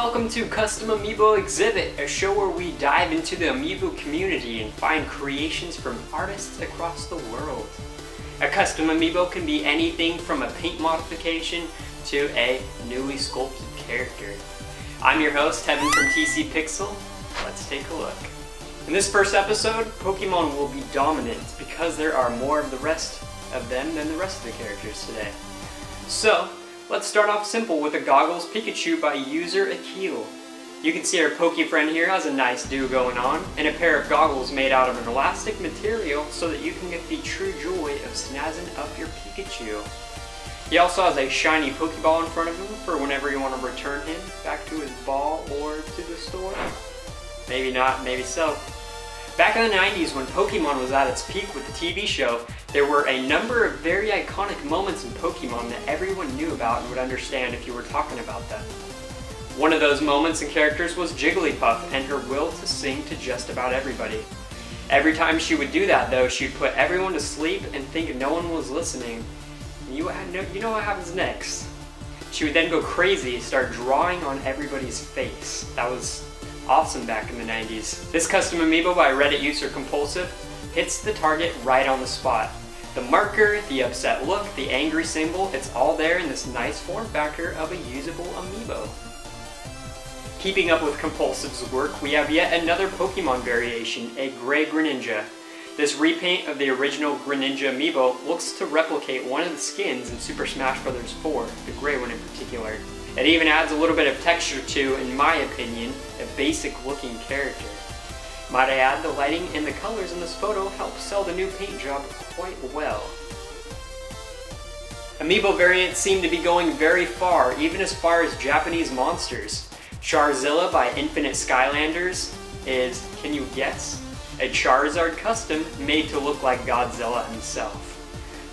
welcome to Custom Amiibo Exhibit, a show where we dive into the Amiibo community and find creations from artists across the world. A custom Amiibo can be anything from a paint modification to a newly sculpted character. I'm your host, Heaven from TCPixel. Let's take a look. In this first episode, Pokemon will be dominant because there are more of the rest of them than the rest of the characters today. So, let's start off simple with a Goggles Pikachu by user INKlings. You can see our Poke friend here has a nice do going on, and a pair of goggles made out of an elastic material so that you can get the true joy of snazzing up your Pikachu. He also has a shiny Pokeball in front of him for whenever you want to return him back to his ball or to the store. Maybe not, maybe so. Back in the 90s when Pokemon was at its peak with the TV show, there were a number of very iconic moments in Pokemon that everyone knew about and would understand if you were talking about them. One of those moments and characters was Jigglypuff and her will to sing to just about everybody. Every time she would do that though, she'd put everyone to sleep and think no one was listening. And you know what happens next. She would then go crazy, start drawing on everybody's face. That was awesome back in the 90s. This custom Amiibo by Reddit user Compulsive hits the target right on the spot. The marker, the upset look, the angry symbol, it's all there in this nice form factor of a usable Amiibo. Keeping up with Compulsive's work, we have yet another Pokemon variation, a Gray Greninja. This repaint of the original Greninja Amiibo looks to replicate one of the skins in Super Smash Bros. 4, the gray one in particular. It even adds a little bit of texture to, in my opinion, a basic looking character. Might I add, the lighting and the colors in this photo help sell the new paint job quite well. Amiibo variants seem to be going very far, even as far as Japanese monsters. Charizilla by Infinite Skylanders is, can you guess? A Charizard custom made to look like Godzilla himself.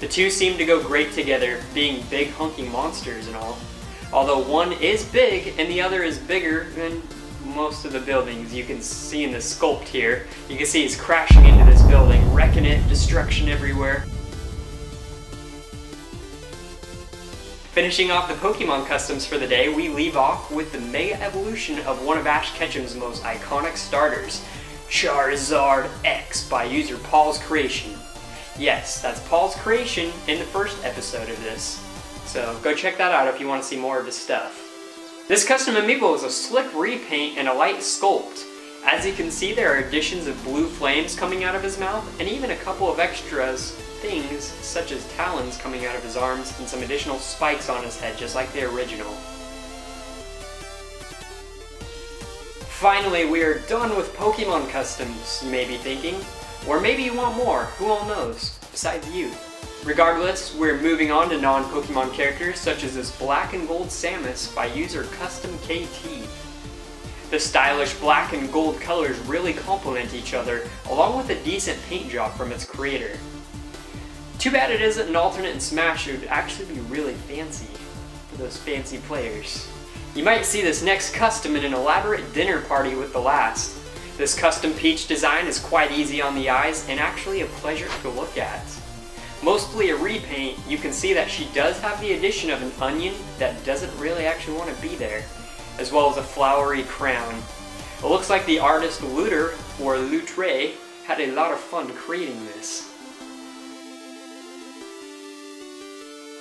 The two seem to go great together, being big hunking monsters and all. Although one is big and the other is bigger than most of the buildings you can see in the sculpt here. You can see he's crashing into this building, wrecking it, destruction everywhere. Finishing off the Pokemon customs for the day, we leave off with the Mega Evolution of one of Ash Ketchum's most iconic starters, Charizard X by user Paul's Creation. Yes, that's Paul's creation in the first episode of this. So go check that out if you want to see more of his stuff. This custom Amiibo is a slick repaint and a light sculpt. As you can see, there are additions of blue flames coming out of his mouth and even a couple of extras things such as talons coming out of his arms and some additional spikes on his head just like the original. Finally, we are done with Pokemon customs, you may be thinking. Or maybe you want more, who all knows, besides you. Regardless, we're moving on to non-Pokemon characters such as this black and gold Samus by user Custom KT. The stylish black and gold colors really complement each other, along with a decent paint job from its creator. Too bad it isn't an alternate in Smash. It would actually be really fancy for those fancy players. You might see this next custom in an elaborate dinner party with the last. This custom Peach design is quite easy on the eyes and actually a pleasure to look at. Mostly a repaint, you can see that she does have the addition of an onion that doesn't really actually want to be there, as well as a flowery crown. It looks like the artist Luter, or Lutre, had a lot of fun creating this.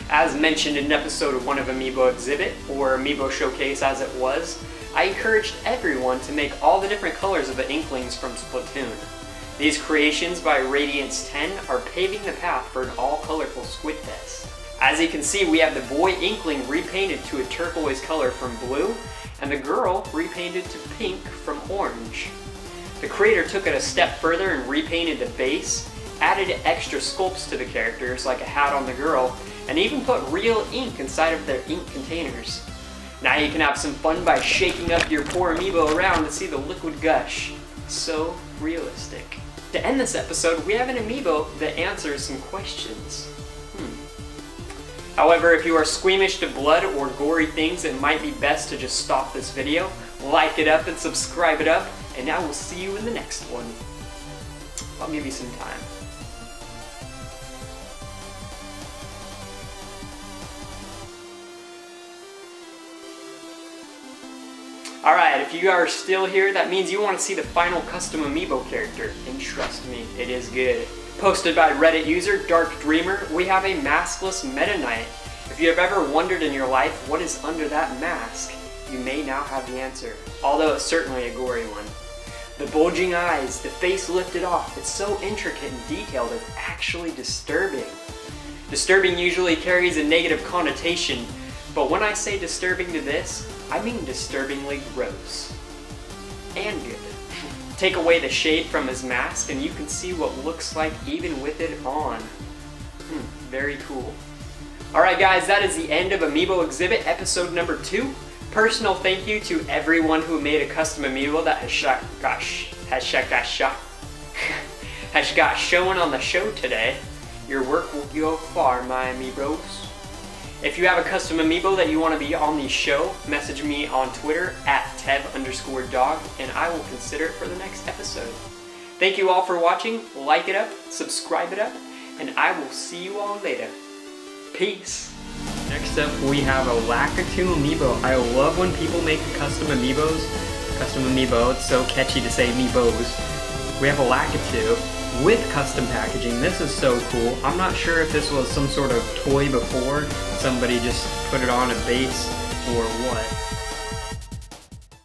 As mentioned in episode 1 of Amiibo Exhibit, or Amiibo Showcase as it was, I encouraged everyone to make all the different colors of the INKlings from Splatoon. These creations by Radiance 10 are paving the path for an all-colorful Squidfest. As you can see, we have the boy Inkling repainted to a turquoise color from blue, and the girl repainted to pink from orange. The creator took it a step further and repainted the base, added extra sculpts to the characters like a hat on the girl, and even put real ink inside of their ink containers. Now you can have some fun by shaking up your poor Amiibo around to see the liquid gush. So realistic. To end this episode, we have an Amiibo that answers some questions. However, if you are squeamish to blood or gory things, it might be best to just stop this video, like it up and subscribe it up, and I will see you in the next one. I'll give you some time. Alright, if you are still here, that means you want to see the final custom Amiibo character, and trust me, it is good. Posted by Reddit user Dark Dreamer, we have a maskless Meta Knight. If you have ever wondered in your life what is under that mask, you may now have the answer, although it's certainly a gory one. The bulging eyes, the face lifted off, it's so intricate and detailed it's actually disturbing. Disturbing usually carries a negative connotation, but when I say disturbing to this, I mean disturbingly gross. And good. Take away the shade from his mask and you can see what looks like even with it on. Very cool. Alright guys, that is the end of Amiibo Exhibit episode number 2. Personal thank you to everyone who made a custom Amiibo that has got shown on the show today. Your work will go far, my Amiibos. If you have a custom Amiibo that you want to be on the show, message me on Twitter at @tev_dog and I will consider it for the next episode. Thank you all for watching, like it up, subscribe it up, and I will see you all later. Peace. Next up we have a Lakitu Amiibo. I love when people make custom Amiibos. Custom Amiibo, it's so catchy to say Amiibos. We have a Lakitu with custom packaging. This is so cool. I'm not sure if this was some sort of toy before, somebody just put it on a base or what.